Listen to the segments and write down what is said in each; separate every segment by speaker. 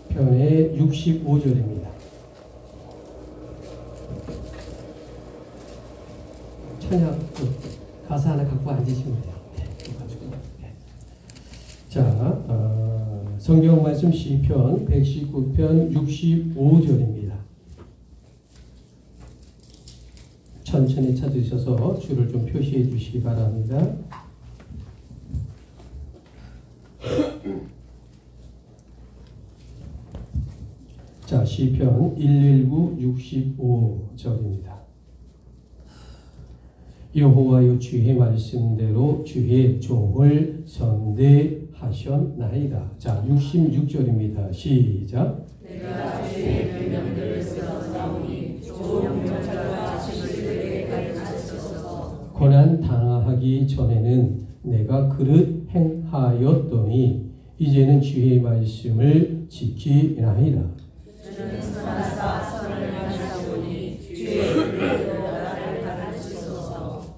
Speaker 1: 편의 65절입니다. 찬양 가사 하나 갖고 앉으시면 돼요. 네. 자, 성경 말씀 시편 119편 65절입니다. 천천히 찾으셔서 줄을 좀 표시해 주시기 바랍니다. 자, 시편 119 65절입니다. 여호와여 주의 말씀대로 주의 종을 선대하셨나이다. 자, 66절입니다. 시작.
Speaker 2: 내가 주의 명령들을 쓰러사오니 종용찰과 지식들에게 가르치소서.
Speaker 1: 고난 당하기 전에는 내가 그릇 행하였더니 이제는 주의 말씀을 지키나이다.
Speaker 2: 주는 선하사 선을 행하시오니 주의 은혜로 나를 가르치소서.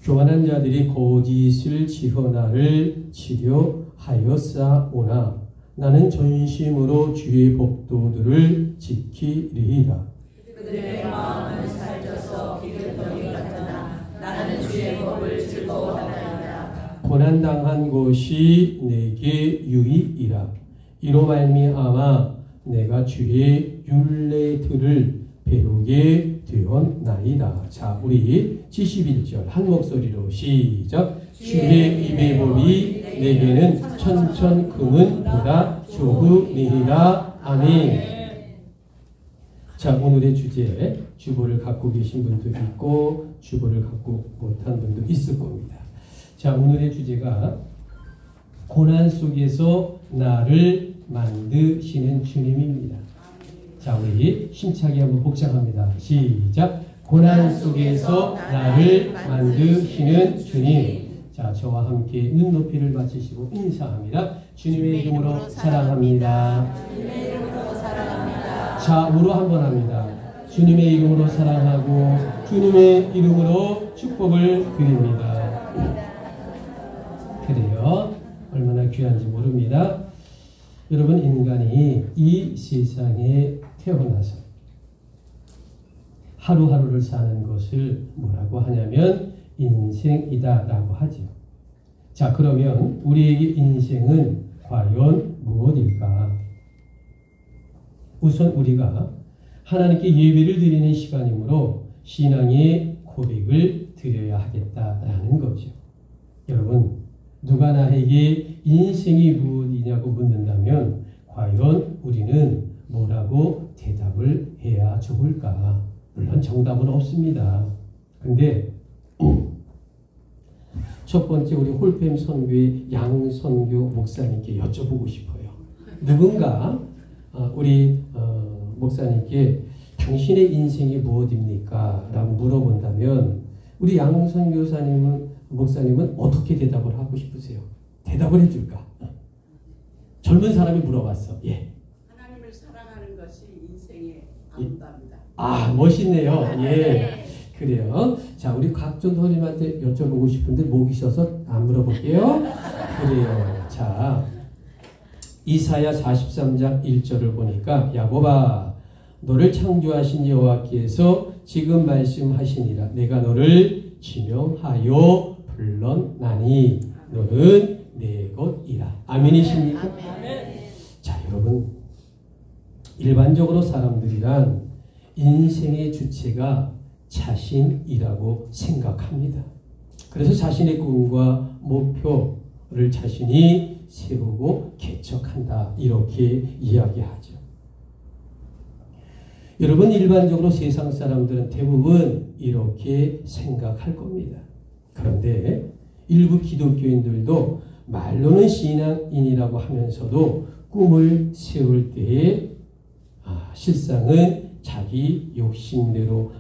Speaker 1: 교만한 자들이 거짓을 지어 나를 치려하였사오나 나는 전심으로 주의 법도들을 지키리이다.
Speaker 2: 그들의 마음은 살쪄서 기름덩이 같으나 나는 주의 법을 즐거워하나이다.
Speaker 1: 고난당한 것이 내게 유익이라. 이로 말미암아 내가 주의 율례들을 배우게 되었나이다. 자, 우리 71절 한 목소리로 시작. 주의 입의 법이 내게는 천천 금은보다 좋으니라. 아멘. 자, 오늘의 주제, 주보를 갖고 계신 분도 있고 주보를 갖고 못한 분도 있을 겁니다. 자, 오늘의 주제가 고난 속에서 나를 만드시는 주님입니다. 자, 우리 힘차게 한번 복唱합니다. 시작. 고난 속에서 나를 만드시는 주님. 자, 저와 함께 눈높이를 맞추시고 인사합니다. 주님의 이름으로 사랑합니다.
Speaker 2: 주님의 이름으로 사랑합니다.
Speaker 1: 좌우로 한번 합니다. 주님의 이름으로 사랑하고 주님의 이름으로 축복을 드립니다. 그래요. 얼마나 귀한지 모릅니다. 여러분, 인간이 이 세상에 태어나서 하루하루를 사는 것을 뭐라고 하냐면 인생이다 라고 하죠. 자, 그러면 우리에게 인생은 과연 무엇일까? 우선 우리가 하나님께 예배를 드리는 시간이므로 신앙의 고백을 드려야 하겠다라는 거죠. 여러분, 누가 나에게 인생이 무엇이냐고 묻는다면 과연 우리는 뭐라고 대답을 해야 좋을까? 물론 정답은 없습니다. 근데 첫 번째 우리 홀팸 선교의 양선교 목사님께 여쭤보고 싶어요. 누군가 우리 목사님께 당신의 인생이 무엇입니까? 라고 물어본다면 우리 목사님은 어떻게 대답을 하고 싶으세요? 대답을 해줄까? 젊은 사람이 물어봤어. 예.
Speaker 3: 하나님을 사랑하는 것이 인생의 아름답니다.
Speaker 1: 아, 멋있네요. 예. 그래요. 자, 우리 각종 선생님한테 여쭤보고 싶은데 목이 쉬어서 안 물어볼게요. 그래요. 자, 이사야 43장 1절을 보니까 야곱아, 너를 창조하신 여호와께서 지금 말씀하시니라. 내가 너를 지명하여 불렀나니 너는 내 것이라. 아멘이십니까?
Speaker 2: 아멘.
Speaker 1: 자, 여러분, 일반적으로 사람들이란 인생의 주체가 자신이라고 생각합니다. 그래서 자신의 꿈과 목표를 자신이 세우고 개척한다, 이렇게 이야기하죠. 여러분, 일반적으로 세상 사람들은 대부분 이렇게 생각할 겁니다. 그런데 일부 기독교인들도 말로는 신앙인이라고 하면서도 꿈을 세울 때에 실상은 자기 욕심대로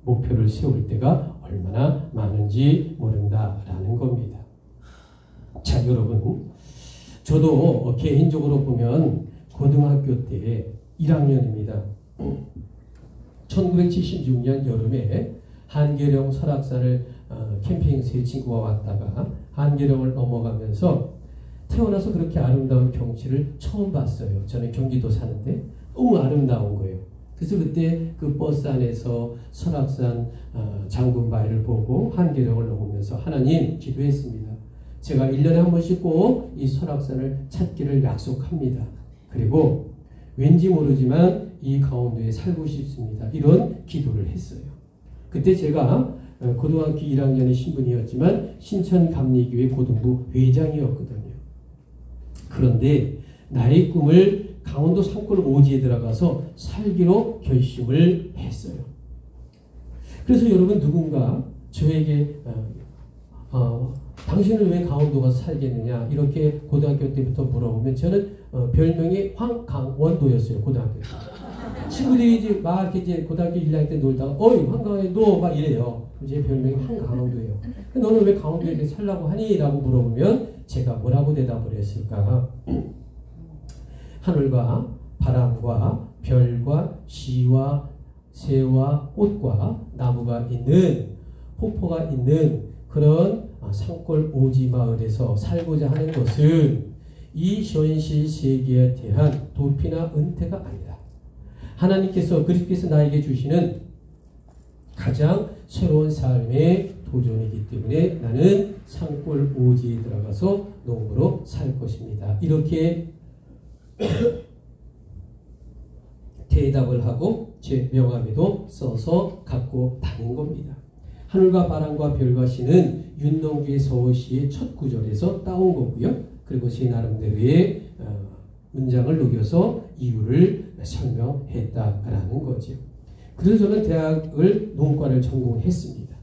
Speaker 1: 목표를 세울 때가 얼마나 많은지 모른다라는 겁니다. 자, 여러분, 저도 개인적으로 보면 고등학교 때 1학년입니다. 1976년 여름에 한계령 설악산을 캠핑 세 친구가 왔다가 한계령을 넘어가면서 태어나서 그렇게 아름다운 경치를 처음 봤어요. 저는 경기도 사는데 너무 아름다운 거예요. 그래서 그때 그 버스 안에서 설악산 장군바위를 보고 한계령을 넘으면서 하나님 기도했습니다. 제가 1년에 한 번씩 꼭 이 설악산을 찾기를 약속합니다. 그리고 왠지 모르지만 이 강원도에 살고 싶습니다. 이런 기도를 했어요. 그때 제가 고등학교 1학년의 신분이었지만 신천감리교회 고등부 회장이었거든요. 그런데 나의 꿈을 강원도 산골 오지에 들어가서 살기로 결심을 했어요. 그래서 여러분 누군가 저에게 당신은 왜 강원도 가서 살겠느냐 이렇게 고등학교 때부터 물어보면 저는 별명이 황강원도였어요. 고등학교 때. 친구들이 이제 막 이제 고등학교 1학년 때 놀다가 어이 황강원도 막 이래요. 제 별명이 황강원도예요. 너는 왜 강원도에 살라고 하니? 라고 물어보면 제가 뭐라고 대답을 했을까? 하늘과 바람과 별과 시와 새와 꽃과 나무가 있는 폭포가 있는 그런 산골 오지 마을에서 살고자 하는 것은 이 현실 세계에 대한 도피나 은퇴가 아니다. 하나님께서 그리스도께서 나에게 주시는 가장 새로운 삶의 도전이기 때문에 나는 산골 오지에 들어가서 농부로 살 것입니다. 이렇게 대답을 하고 제 명함에도 써서 갖고 다닌 겁니다. 하늘과 바람과 별과 시는 윤동주의 서시의 첫 구절에서 따온 거고요. 그리고 제 나름대로의 문장을 녹여서 이유를 설명했다라는 거죠. 그래서 저는 대학을 농과를 전공했습니다.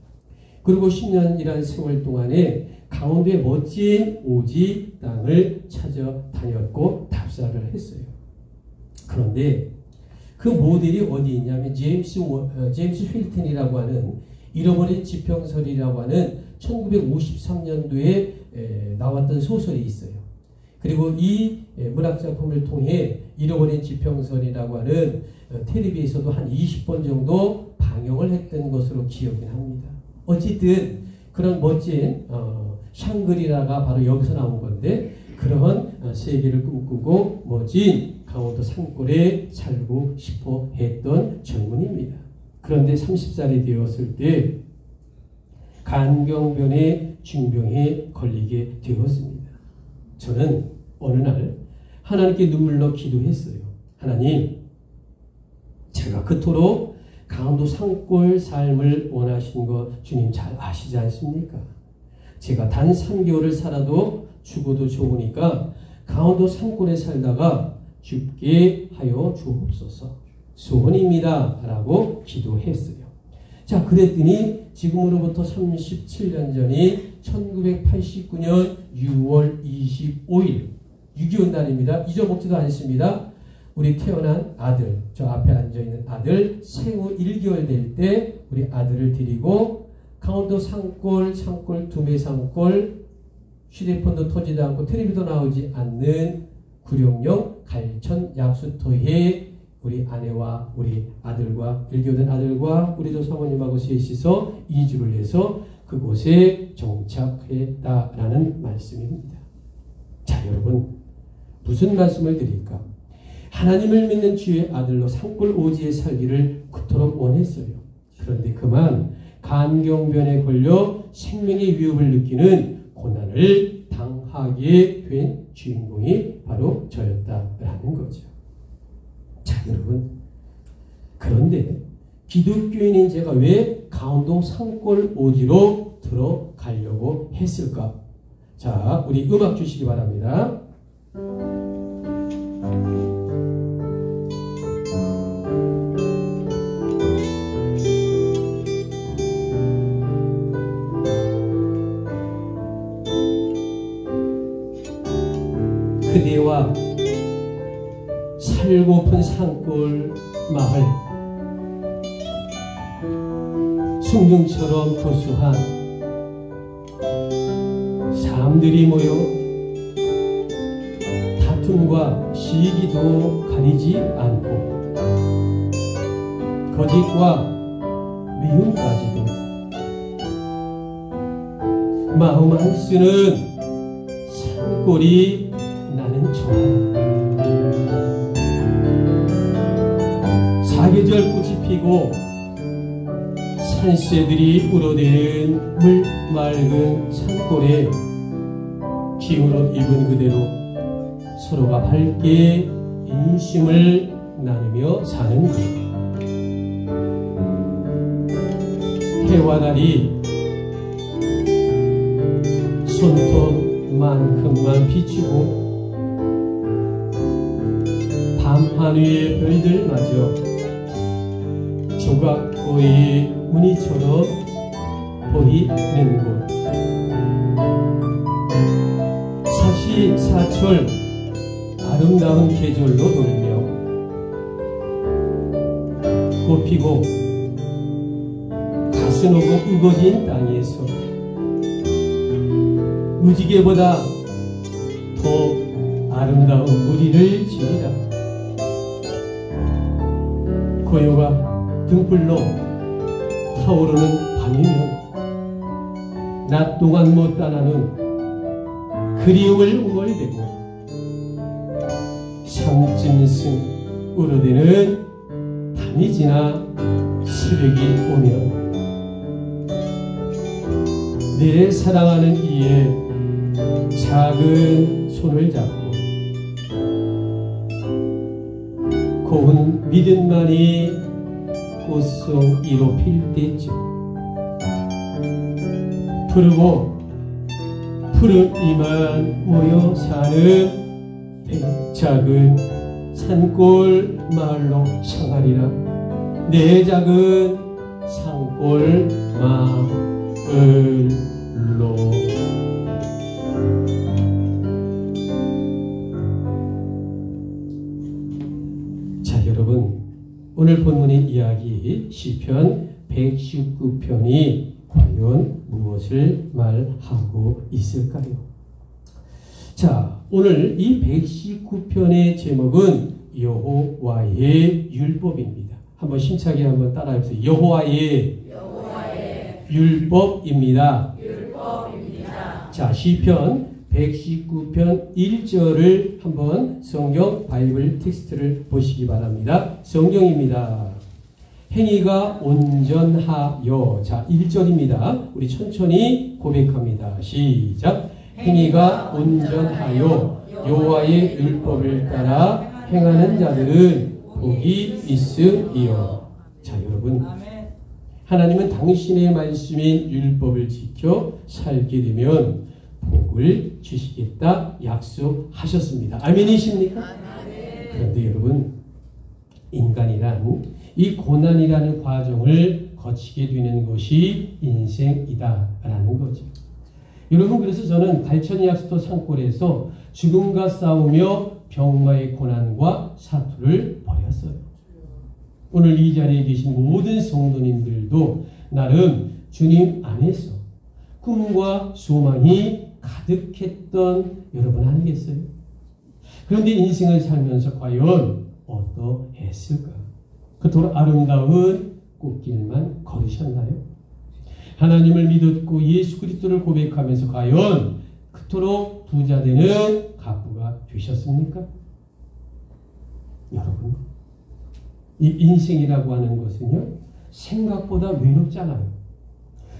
Speaker 1: 그리고 10년이라는 세월 동안에 강원도의 멋진 오지 땅을 찾아다녔고 답사를 했어요. 그런데 그 모델이 어디 있냐면 제임스 휠튼이라고 하는 잃어버린 지평설이라고 하는 1953년도에 나왔던 소설이 있어요. 그리고 이 문학작품을 통해 잃어버린 지평설이라고 하는 텔레비에서도 한 20번 정도 방영을 했던 것으로 기억이 납니다. 어쨌든 그런 멋진 샹그리라가 바로 여기서 나온 건데 그런 세계를 꿈꾸고 멋진 강원도 산골에 살고 싶어 했던 젊은이입니다. 그런데 30살이 되었을 때 간경변의 중병에 걸리게 되었습니다. 저는 어느 날 하나님께 눈물로 기도했어요. 하나님, 제가 그토록 강원도 산골 삶을 원하신 거 주님 잘 아시지 않습니까? 제가 단 3개월을 살아도 죽어도 좋으니까 강원도 산골에 살다가 죽게 하여 주옵소서. 소원입니다. 라고 기도했어요. 자, 그랬더니 지금으로부터 37년 전인 1989년 6월 25일 6.25 날입니다. 잊어먹지도 않습니다. 우리 태어난 아들, 저 앞에 앉아있는 아들 생후 1개월 될 때 우리 아들을 데리고 강원도 산골 두메산골 휴대폰도 터지도 않고 텔레비도 나오지 않는 구룡령 갈천 약수터에 우리 아내와 우리 아들과 1개월 아들과 우리도 사모님하고 셋이서 이주를 해서 그곳에 정착했다라는 말씀입니다. 자, 여러분 무슨 말씀을 드릴까? 하나님을 믿는 주의 아들로 산골 오지에 살기를 그토록 원했어요. 그런데 그만 간경변에 걸려 생명의 위협을 느끼는 고난을 당하게 된 주인공이 바로 저였다라는 거죠. 자, 여러분, 그런데 기독교인인 제가 왜 강원도 산골 오지로 들어가려고 했을까? 자, 우리 음악 주시기 바랍니다. 그대와 살고픈 산골 마을, 순경처럼 고수한 사람들이 모여 다툼과 시기도 가리지 않고 거짓과 미움까지도 마음 안 쓰는 산골이 나는 좋아. 사계절 꽃이 피고 산새들이 울어대는 물 맑은 산골에 기운을 입은 그대로 서로가 밝게 인심을 나누며 사는 것. 해와 달이 손톱만큼만 비추고 밤하늘의 별들마저 조각보의 무늬처럼 보이는 곳. 사시사철 아름다운 계절로 돌며 꽃피고 가스놓고 우거진 땅에서 무지개보다 더 아름다운 우리를 지으라. 고요가 등불로 타오르는 밤이면 낮 동안 못 따나는 그리움을 웅얼대고 삼짐승 울어대는 밤이 지나 새벽이 오면 내 사랑하는 이의 작은 손을 잡고 고운 믿음만이 꽃송이로 필 때쯤 푸르고 푸른 이만 모여 사는 작은 산골 마을로 향하리라. 내 작은 산골 마을로. 자, 여러분, 오늘 본문의 이야기 시편 119편이 과연 무엇을 말하고 있을까요? 자, 오늘 이 119편의 제목은 여호와의 율법입니다. 한번 심차게 한번 따라해보세요. 여호와의 율법입니다. 자, 시편 119편 1절을 한번 성경 바이블 텍스트를 보시기 바랍니다. 성경입니다. 행위가 온전하여. 자, 1절입니다. 우리 천천히 고백합니다. 시작. 행위가 온전하여 여호와의 율법을 따라 행하는 자들은 복이 있으리요. 자, 여러분, 하나님은 당신의 말씀인 율법을 지켜 살게 되면 복을 주시겠다 약속하셨습니다. 아멘이십니까? 그런데 여러분, 인간이란 이 고난이라는 과정을 거치게 되는 것이 인생이다라는 거죠. 여러분, 그래서 저는 발천의 약수터 산골에서 죽음과 싸우며 병마의 고난과 사투를 벌였어요. 오늘 이 자리에 계신 모든 성도님들도 나름 주님 안에서 꿈과 소망이 가득했던 여러분 아니겠어요? 그런데 인생을 살면서 과연 어떠했을까? 그토록 아름다운 꽃길만 걸으셨나요? 하나님을 믿었고 예수 그리스도를 고백하면서 과연 그토록 부자되는 가부가 되셨습니까? 여러분, 이 인생이라고 하는 것은요, 생각보다 외롭잖아요.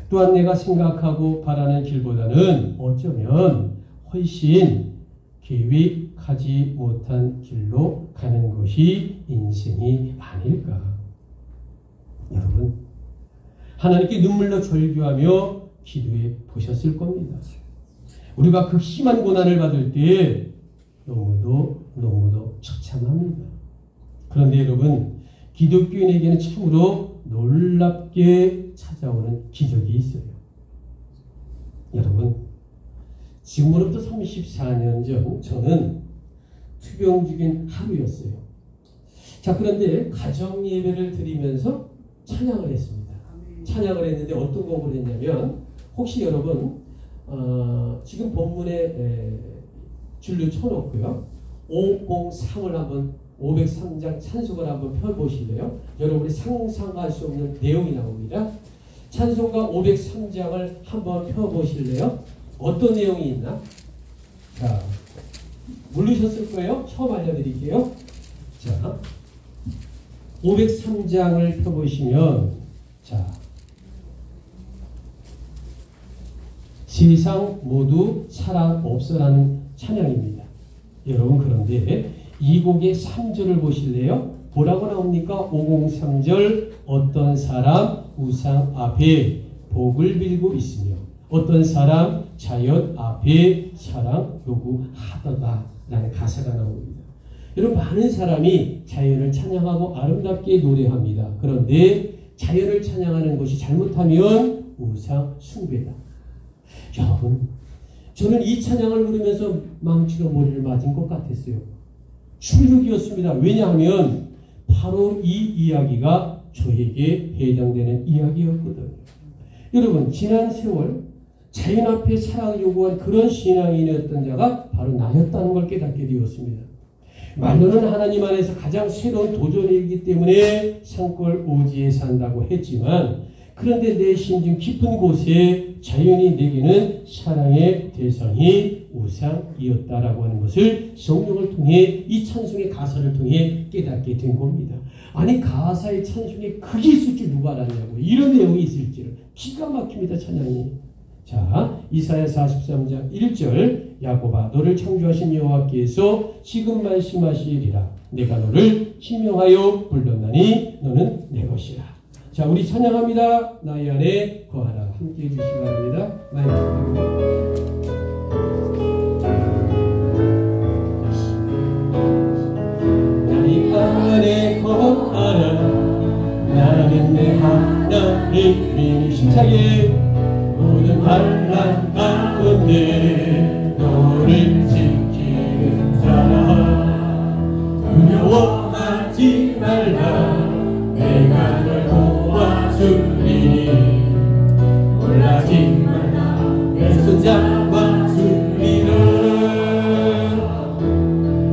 Speaker 1: 또한 내가 생각하고 바라는 길보다는 어쩌면 훨씬 계획하지 못한 길로 가는 것이 인생이 아닐까. 여러분, 하나님께 눈물로 절규하며 기도해 보셨을 겁니다. 우리가 그 심한 고난을 받을 때 너무도 처참합니다. 그런데 여러분, 기독교인에게는 참으로 놀랍게 찾아오는 기적이 있어요. 여러분, 지금으로부터 34년 전 저는 투병 중인 하루였어요. 자, 그런데 가정 예배를 드리면서 찬양을 했습니다. 찬양을 했는데 어떤 곡을 했냐면, 혹시 여러분 지금 본문에 줄로 쳐놓고요, 503을 한번 503장 찬송을 한번 펴보실래요? 여러분이 상상할 수 없는 내용이 나옵니다. 찬송가 503장을 한번 펴보실래요? 어떤 내용이 있나? 자, 모르셨을 거예요. 처음 알려드릴게요. 자, 503장을 펴보시면, 자, 세상 모두 사랑 없어라는 찬양입니다. 여러분, 그런데 이 곡의 3절을 보실래요? 뭐라고 나옵니까? 503절, 어떤 사람 우상 앞에 복을 빌고 있으며 어떤 사람 자연 앞에 사랑 요구하다가 라는 가사가 나옵니다. 여러분, 많은 사람이 자연을 찬양하고 아름답게 노래합니다. 그런데 자연을 찬양하는 것이 잘못하면 우상 숭배다. 여러분, 저는 이 찬양을 부르면서 망치로 머리를 맞은 것 같았어요. 충격이었습니다. 왜냐하면 바로 이 이야기가 저에게 해당되는 이야기였거든요. 여러분, 지난 세월 자연 앞에 사랑을 요구한 그런 신앙인이었던 자가 바로 나였다는 걸 깨닫게 되었습니다. 말로는 하나님 안에서 가장 새로운 도전이기 때문에 산골 오지에 산다고 했지만, 그런데 내 심중 깊은 곳에 자연이 내게는 사랑의 대상이 우상이었다라고 하는 것을 성경을 통해 이 찬송의 가사를 통해 깨닫게 된 겁니다. 아니, 가사의 찬송에 그게 있을 줄 누가 알았냐고, 이런 내용이 있을 줄. 기가 막힙니다, 찬양이. 자, 이사야 43장 1절, 야곱아 너를 창조하신 여호와께서 지금 말씀하시리라. 내가 너를 지명하여 불렀나니 너는 내 것이라. 자, 우리 찬양합니다. 나의 안에 거하라. 함께 해주시기 바랍니다. 많이 부탁드립니다. 나의 안에 거하라. 나는 내 하나님이 힘차게 모든 환난 가운데 너를 지키는 자라. 두려워하지 말라. 내가 널 도와주리니 놀라지 말라. 내 손 잡아주리라.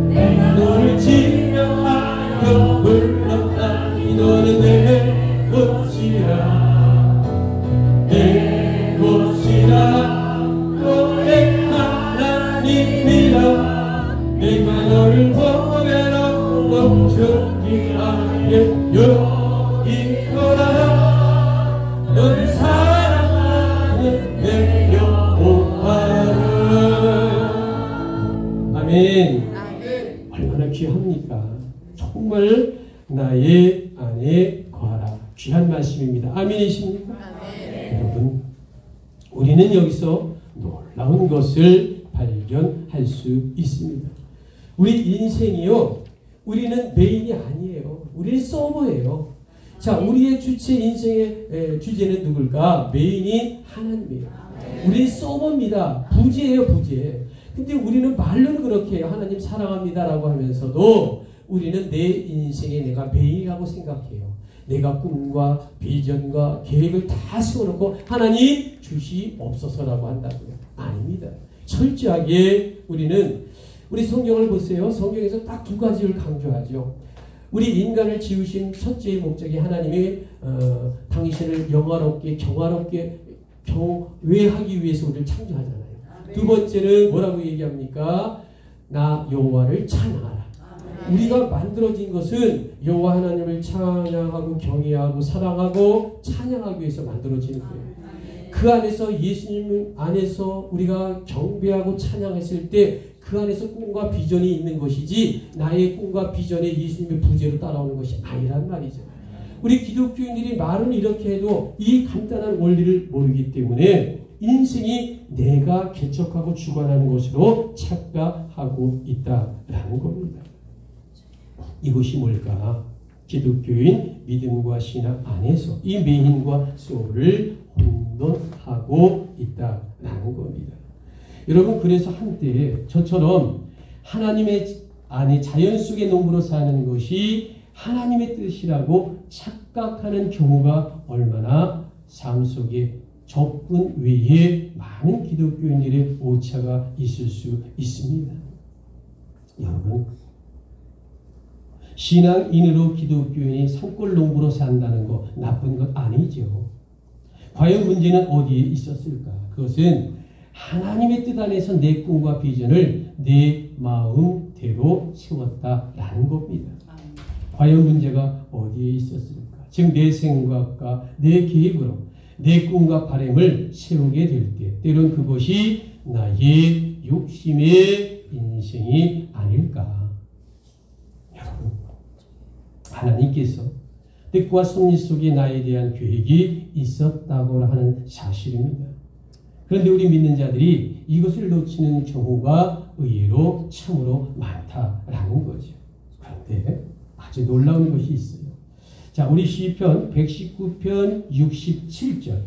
Speaker 1: 내가 너를 지명하여 불렀다니 너는 내 것이라. 너의 하나님이라. 내가 너를 보내러 멈추기 아예 여기거라. 너를 사랑하는 내 여호와를. 아멘. 얼마나 귀합니까? 정말 나의 안에 거하라. 귀한 말씀입니다. 아멘이십니까? 여러분, 우리는 여기서 놀라운 것을 발견할 수 있습니다. 우리 인생이요, 우리는 메인이 아니에요. 우리는 서버예요. 자, 우리의 주체 인생의 주제는 누굴까? 메인인 하나님이에요. 우리는 서버입니다. 부제예요, 부제. 근데 우리는 말로는 그렇게 해요. 하나님 사랑합니다라고 하면서도 우리는 내 인생에 내가 메인이라고 생각해요. 내가 꿈과 비전과 계획을 다 세워놓고 하나님 주시옵소서라고 한다고요. 아닙니다. 철저하게 우리는, 우리 성경을 보세요. 성경에서 딱 두 가지를 강조하죠. 우리 인간을 지으신 첫째의 목적이 하나님이 당신을 영화롭게 경화롭게 경외하기 위해서 우리를 창조하잖아요. 두 번째는 뭐라고 얘기합니까? 나 여호와를 찬양하라. 우리가 만들어진 것은 여호와 하나님을 찬양하고 경외하고 사랑하고 찬양하기 위해서 만들어지는 거예요. 그 안에서, 예수님 안에서 우리가 경배하고 찬양했을 때 그 안에서 꿈과 비전이 있는 것이지 나의 꿈과 비전에 예수님의 부재로 따라오는 것이 아니란 말이죠. 우리 기독교인들이 말은 이렇게 해도 이 간단한 원리를 모르기 때문에 인생이 내가 개척하고 주관하는 것으로 착각하고 있다라는 겁니다. 이것이 뭘까? 기독교인 믿음과 신앙 안에서 이 메인과 소울을 혼돈하고 있다라는 겁니다. 여러분, 그래서 한때 저처럼 하나님의 안에 자연 속의 농부로 사는 것이 하나님의 뜻이라고 착각하는 경우가 얼마나 삶 속에 적군 외에 많은 기독교인들의 오차가 있을 수 있습니다. 여러분, 신앙인으로 기독교인이 산골 농부로 산다는 거 나쁜 것 아니죠. 과연 문제는 어디에 있었을까? 그것은 하나님의 뜻 안에서 내 꿈과 비전을 내 마음대로 세웠다라는 겁니다. 과연 문제가 어디에 있었을까? 즉 내 생각과 내 계획으로 내 꿈과 바람을 세우게 될 때 때론 그것이 나의 욕심의 인생이 아닐까? 여러분, 하나님께서 뜻과 섭리 속에 나에 대한 계획이 있었다고 하는 사실입니다. 그런데 우리 믿는 자들이 이것을 놓치는 경우가 의외로 참으로 많다라는 거죠. 그런데 아주 놀라운 것이 있어요. 자, 우리 시편 119편 67절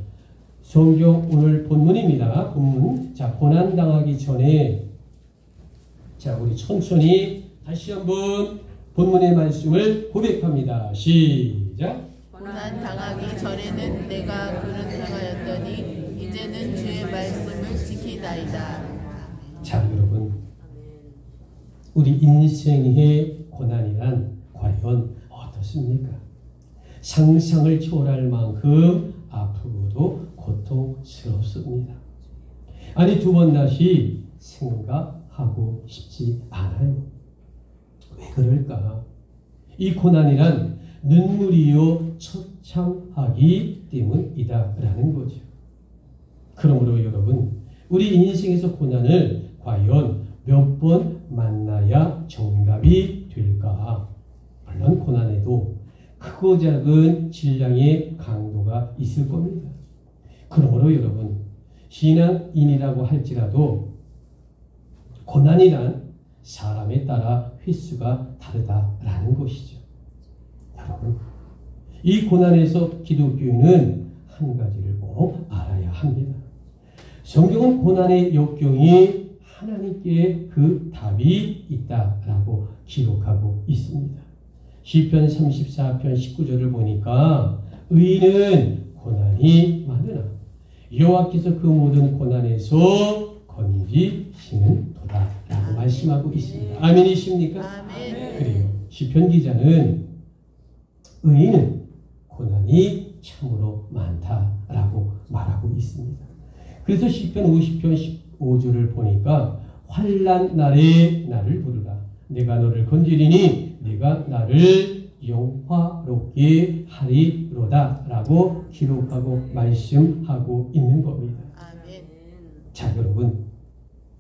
Speaker 1: 성경 오늘 본문입니다. 본문. 자, 고난당하기 전에 자, 우리 천천히 다시 한번 본문의 말씀을 고백합니다. 시작.
Speaker 2: 고난 당하기 전에는 내가 그릇 당하였더니 이제는 주의 말씀을 지키나이다.
Speaker 1: 자, 여러분, 우리 인생의 고난이란 과연 어떻습니까? 상상을 초월할 만큼 아프고도 고통스럽습니다. 아니, 두 번 다시 생각하고 싶지 않아요. 왜 그럴까? 이 고난이란 눈물이요 처참하기 때문이다라는 거죠. 그러므로 여러분, 우리 인생에서 고난을 과연 몇 번 만나야 정답이 될까? 물론 고난에도 크고 작은 질량의 강도가 있을 겁니다. 그러므로 여러분, 신앙인이라고 할지라도 고난이란 사람에 따라 횟수가 다르다라는 것이죠. 여러분, 이 고난에서 기독교인은 한 가지를 꼭 알아야 합니다. 성경은 고난의 역경이 하나님께 그 답이 있다라고 기록하고 있습니다. 시편 34편 19절을 보니까 의인은 고난이 많으나 여호와께서 그 모든 고난에서 건지시는 도다라고 말씀하고 있습니다. 아멘이십니까?
Speaker 2: 아멘.
Speaker 1: 그래요. 시편 기자는 의인은 고난이 참으로 많다라고 말하고 있습니다. 그래서 시편 50편 15절을 보니까 환난 날에 나를 부르라. 내가 너를 건지리니 내가 나를 영화롭게 하리로다 라고 기록하고 말씀하고 있는 겁니다.
Speaker 2: 아멘.
Speaker 1: 자, 여러분,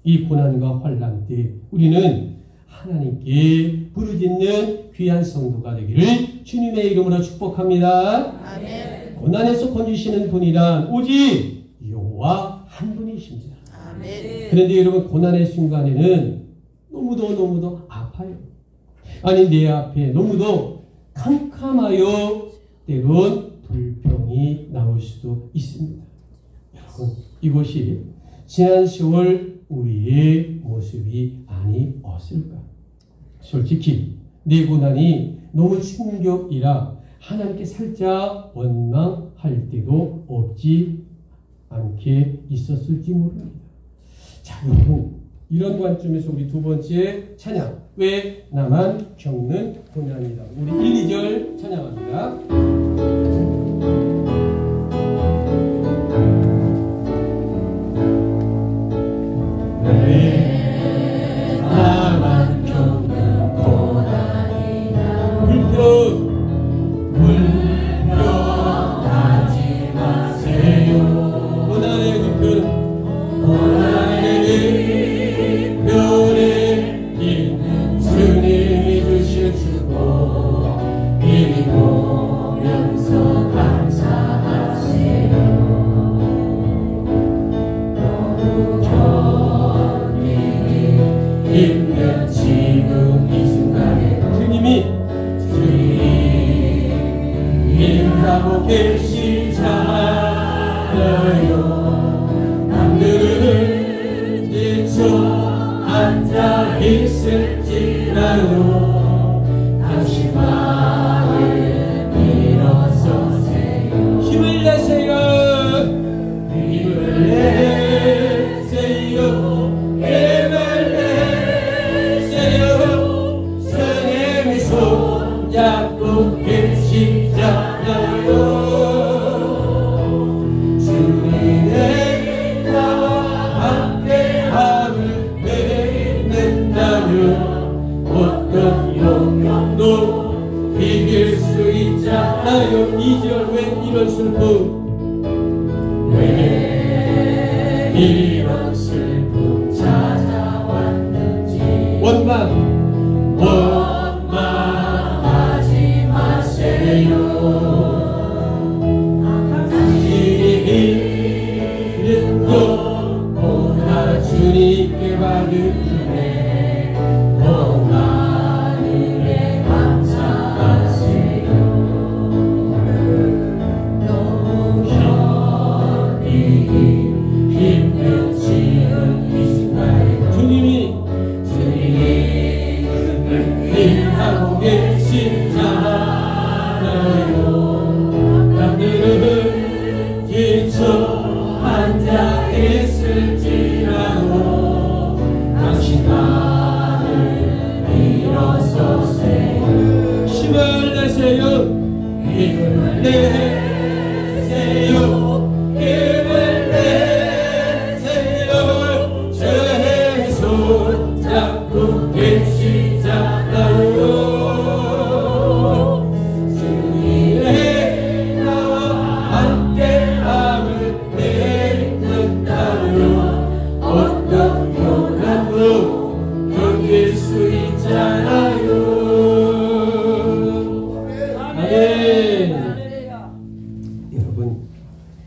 Speaker 1: 이 고난과 환난 때 우리는 하나님께 부르짖는 귀한 성도가 되기를 주님의 이름으로 축복합니다.
Speaker 2: 아멘.
Speaker 1: 고난에서 건지시는 분이란 오직 여호와 한 분이십니다.
Speaker 2: 아멘.
Speaker 1: 그런데 여러분, 고난의 순간에는 너무도 아파요. 아니, 내 앞에 너무도 캄캄하여 때론 불평이 나올 수도 있습니다. 여러분, 이것이 지난 세월 우리의 모습이 아니었을까? 솔직히 내 고난이 너무 충격이라 하나님께 살짝 원망할 때도 없지 않게 있었을지 모릅니다. 자, 여러분, 이런 관점에서 우리 두 번째 찬양, 왜 나만 겪는 고난이다. 우리 1, 2절 찬양합니다.
Speaker 4: 약속의 십자가요
Speaker 1: 고난도 이길 수 있잖아요. 2절 왜 이런 슬픔 왜 이런 슬픔 찾아왔는지 원망하지 마세요. 당신이 것보다 주님께 받은 은혜 더 하늘에 감사하세요. 너무 힘든 지은 이 순간에 주님이 일하고 계시잖아요. 남들은 지쳐 앉아 있을지라도 당신 나를 일어서세요. 힘을 내세요. 힘을 내세요. 힘을 내세요. 주의 손 잡고 계시잖아요. 주님의 나와 함께함을 믿는다면 어떤 고난도 견딜 수 있잖아요. 여러분,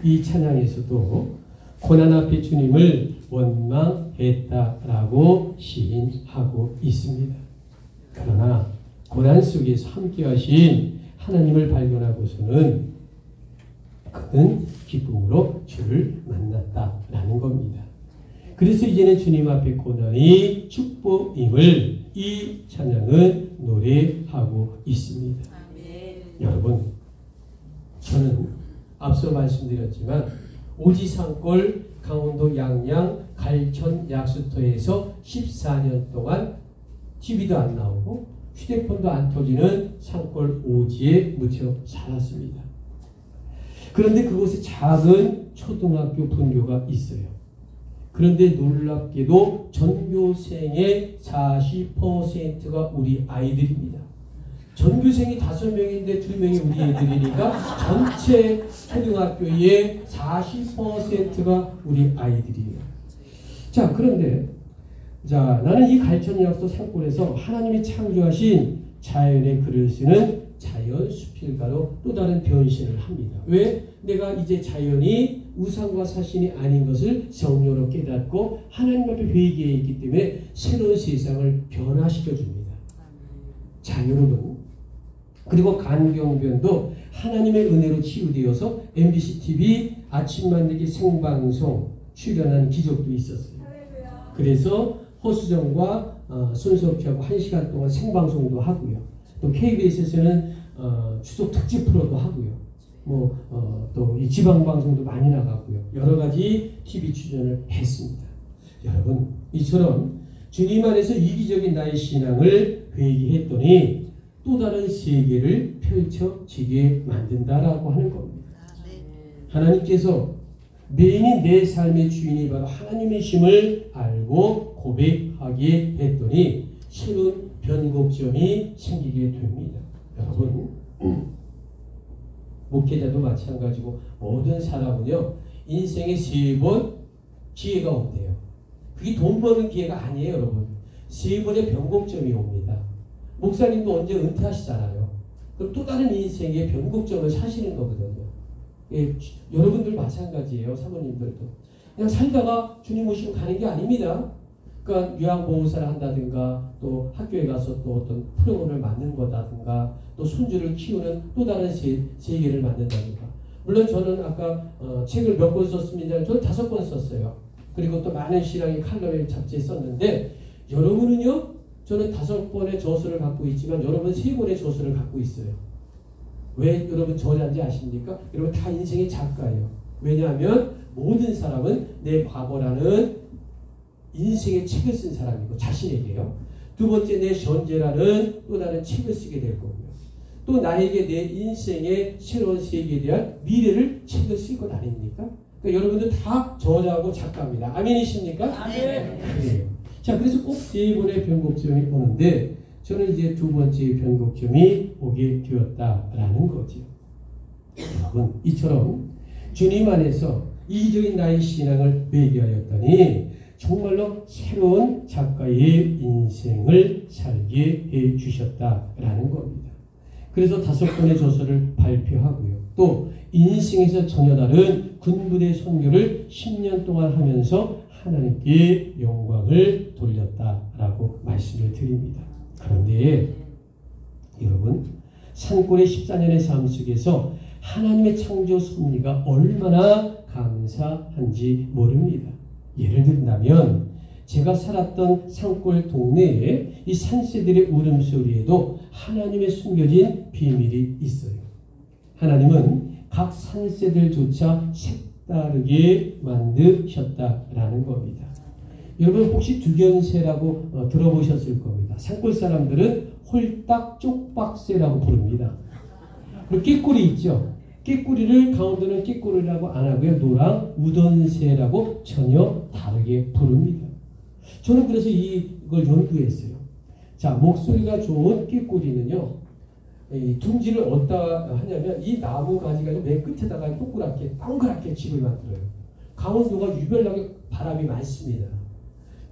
Speaker 1: 이 찬양에서도 고난 앞에 주님을 원망했다라고 시인하고 있습니다. 그러나 고난 속에서 함께 하신 하나님을 발견하고서는 그는 기쁨으로 주를 만났다라는 겁니다. 그래서 이제는 주님 앞에 고난이 축복임을 이 찬양은 노래하고 있습니다. 여러분, 저는 앞서 말씀드렸지만 오지산골 강원도 양양 갈천 약수터에서 14년 동안 TV도 안 나오고 휴대폰도 안 터지는 산골 오지에 묻혀 살았습니다. 그런데 그곳에 작은 초등학교 분교가 있어요. 그런데 놀랍게도 전교생의 40%가 우리 아이들입니다. 전교생이 5명인데 2명이 우리 애들이니까 전체 초등학교의 40%가 우리 아이들이에요. 자, 그런데 나는 이 갈천약수 산골에서 하나님이 창조하신 자연의 글을 쓰는 자연수필가로 또 다른 변신을 합니다. 왜? 내가 이제 자연이 우상과 사신이 아닌 것을 정료로 깨닫고 하나님 앞에 회개해 있기 때문에 새로운 세상을 변화시켜 줍니다. 자, 여러분, 그리고 간경변도 하나님의 은혜로 치유되어서 MBC TV 아침 만들기 생방송 출연한 기적도 있었어요. 그래서 허수정과 손석희하고 1시간 동안 생방송도 하고요. 또 KBS에서는 추석 특집 프로도 하고요. 또 이 지방방송도 많이 나가고요. 여러 가지 TV 출연을 했습니다. 여러분, 이처럼 주님 안에서 이기적인 나의 신앙을 회개했더니 또 다른 세계를 펼쳐지게 만든다라고 하는 겁니다. 하나님께서 내인이 내 삶의 주인이 바로 하나님이심을 알고 고백하게 했더니 새로운 변곡점이 생기게 됩니다. 여러분, 목회자도 마찬가지고 모든 사람은요, 인생에 3번 기회가 온대요. 그게 돈 버는 기회가 아니에요, 여러분. 3번의 변곡점이 옵니다. 목사님도 언제 은퇴하시잖아요. 그럼 또 다른 인생의 변곡점을 사시는 거거든요. 예, 여러분들 마찬가지예요. 사모님들도. 그냥 살다가 주님 오시고 가는 게 아닙니다. 그러니까 요양보호사를 한다든가 또 학교에 가서 또 어떤 프로그램을 만든 거다든가 또 손주를 키우는 또 다른 세계를 만든다든가. 물론 저는 아까 책을 몇 권 썼습니다. 저는 5권 썼어요. 그리고 또 많은 신앙의 칼럼에 잡지에 썼는데 여러분은요, 저는 5권의 저서를 갖고 있지만 여러분 3권의 저서를 갖고 있어요. 왜 여러분 저자인지 아십니까? 여러분 다 인생의 작가예요. 왜냐하면 모든 사람은 내 과거라는 인생의 책을 쓴 사람이고 자신에게요. 두 번째 내 현재라는 또 다른 책을 쓰게 될 거고요. 또 나에게 내 인생의 새로운 세계에 대한 미래를 책을 쓸 것 아닙니까? 그러니까 여러분들 다 저자고 작가입니다. 아멘이십니까?
Speaker 2: 아멘.
Speaker 1: 그래요. 자, 그래서 꼭 3번의 변곡점이 오는데 저는 이제 두 번째 변곡점이 오게 되었다라는 거죠. 여러분, 이처럼 주님 안에서 이기적인 나의 신앙을 매개하였더니 정말로 새로운 작가의 인생을 살게 해 주셨다라는 겁니다. 그래서 5권의 저서를 발표하고요. 또 인생에서 전혀 다른 군부대 선교를 10년 동안 하면서 하나님께 영광을 돌렸다라고 말씀을 드립니다. 그런데 여러분, 산골의 14년의 삶 속에서 하나님의 창조 섭리가 얼마나 감사한지 모릅니다. 예를 든다면 제가 살았던 산골 동네에 이 산새들의 울음소리에도 하나님의 숨겨진 비밀이 있어요. 하나님은 각 산새들조차 색다르게 만드셨다라는 겁니다. 여러분 혹시 두견새라고 들어보셨을 겁니다. 산골 사람들은 홀딱 쪽박새라고 부릅니다. 그리고 깨꼬리 있죠. 깨꼬리를 강원도는 깨꼬리라고 안 하고요. 노랑 우던새라고 전혀 다르게 부릅니다. 저는 그래서 이걸 연구했어요. 자, 목소리가 좋은 깨꼬리는요, 이 둥지를 어디다 하냐면 이 나무 가지가 맨 끝에다가 동그랗게 집을 만들어요. 강원도가 유별나게 바람이 많습니다.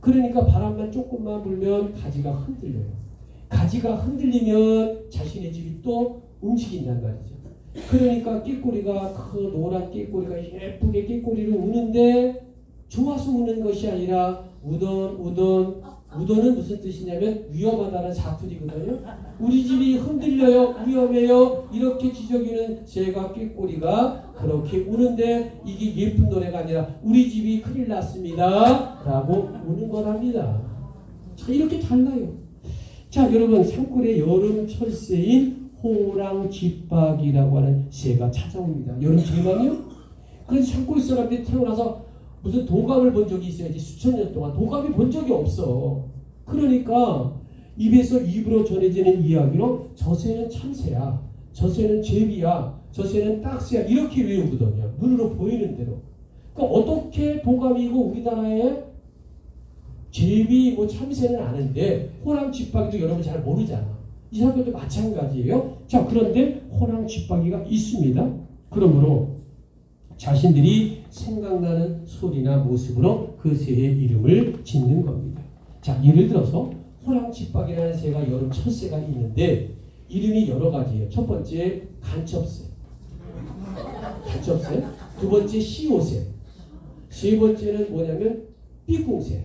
Speaker 1: 그러니까 바람만 조금만 불면 가지가 흔들려요. 가지가 흔들리면 자신의 집이 또 움직인단 말이죠. 그러니까 깨꼬리가 그 노란 깨꼬리가 예쁘게 깨꼬리를 우는데 좋아서 우는 것이 아니라 우던은 무슨 뜻이냐면 위험하다는 사투리거든요. 우리 집이 흔들려요, 위험해요, 이렇게 지적이는 제가 깨꼬리가 그렇게 우는데 이게 예쁜 노래가 아니라 우리 집이 큰일 났습니다 라고 우는 거랍니다. 자, 이렇게 달라요. 자, 여러분, 산골의 여름 철새인 호랑쥐박이라고 하는 새가 찾아옵니다. 여름 제만이요? 그래서 산골 사람들이 태어나서 무슨 도감을 본 적이 있어야지 수천 년 동안 도감이 본 적이 없어. 그러니까 입에서 입으로 전해지는 이야기로 저 새는 참새야, 저 새는 제비야, 저 새는 딱새야 이렇게 외우거든요. 눈으로 보이는 대로. 그러니까 어떻게 도감이고 우리나라에 제비 참새는 아는데 호랑쥐박이도 여러분 잘 모르잖아. 이 사람들도 마찬가지예요. 자, 그런데 호랑쥐박이가 있습니다. 그러므로 자신들이 생각나는 소리나 모습으로 그 새의 이름을 짓는 겁니다. 자, 예를 들어서 호랑쥐박이라는 새가 여름 첫 새가 있는데 이름이 여러 가지예요. 첫 번째 간첩새, 두 번째 시오새, 세 번째는 뭐냐면 삐꿍새,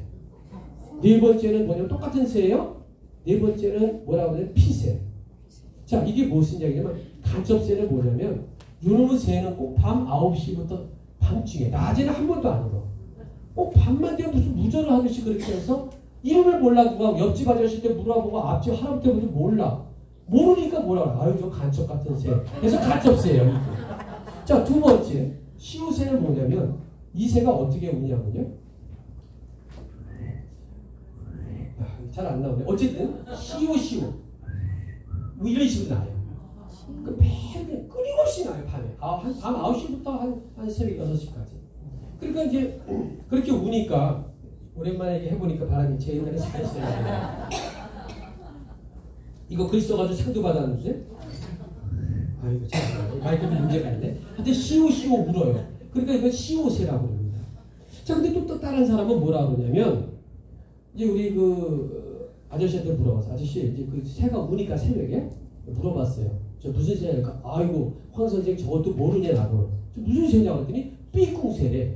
Speaker 1: 네 번째는 뭐냐면 똑같은 새예요. 네 번째는 뭐라고 하냐면 피새. 자, 이게 무슨 이야기냐면 간첩새는 뭐냐면 요놈의 새는 꼭 밤 9시부터 밤중에 낮에는 한 번도 안 울어. 꼭 밤만 되면 무슨 무전을 하듯이 그렇게 해서 이름을 몰라. 누가 옆집 아저씨 때 물어보고 앞집 할아버지 때부터 몰라. 모르니까 뭐라 그래. 아유 저 간첩 같은 새. 그래서 간첩새예요. 자, 두 번째 시우새는 뭐냐면 이 새가 어떻게 우냐면요. 잘 안 나오네. 어쨌든 시우 뭐 이런 식으로 나요. 그 매일 끊임없이 나요. 밤에 밤 9시부터 한 새벽 6시까지. 그러니까 이제 그렇게 우니까 오랜만에 이렇게 해보니까 바람이 제 옛날에 잘했어요. 이거 글 써가지고 상도 받았는데 아이고 참 마이크도 문제가 있네. 하여튼 시오 울어요. 그러니까 이건 시오새라고 합니다. 자, 근데 또 다른 사람은 뭐라 그러냐면 이제 우리 그 아저씨한테 물어봐서 아저씨 이제 그 새가 우니까 새벽에 물어봤어요. 저 무슨 새냐니까 아이고 황 선생 저것도 모르냐고. 저 무슨 새냐고 했더니 삐꿍새래.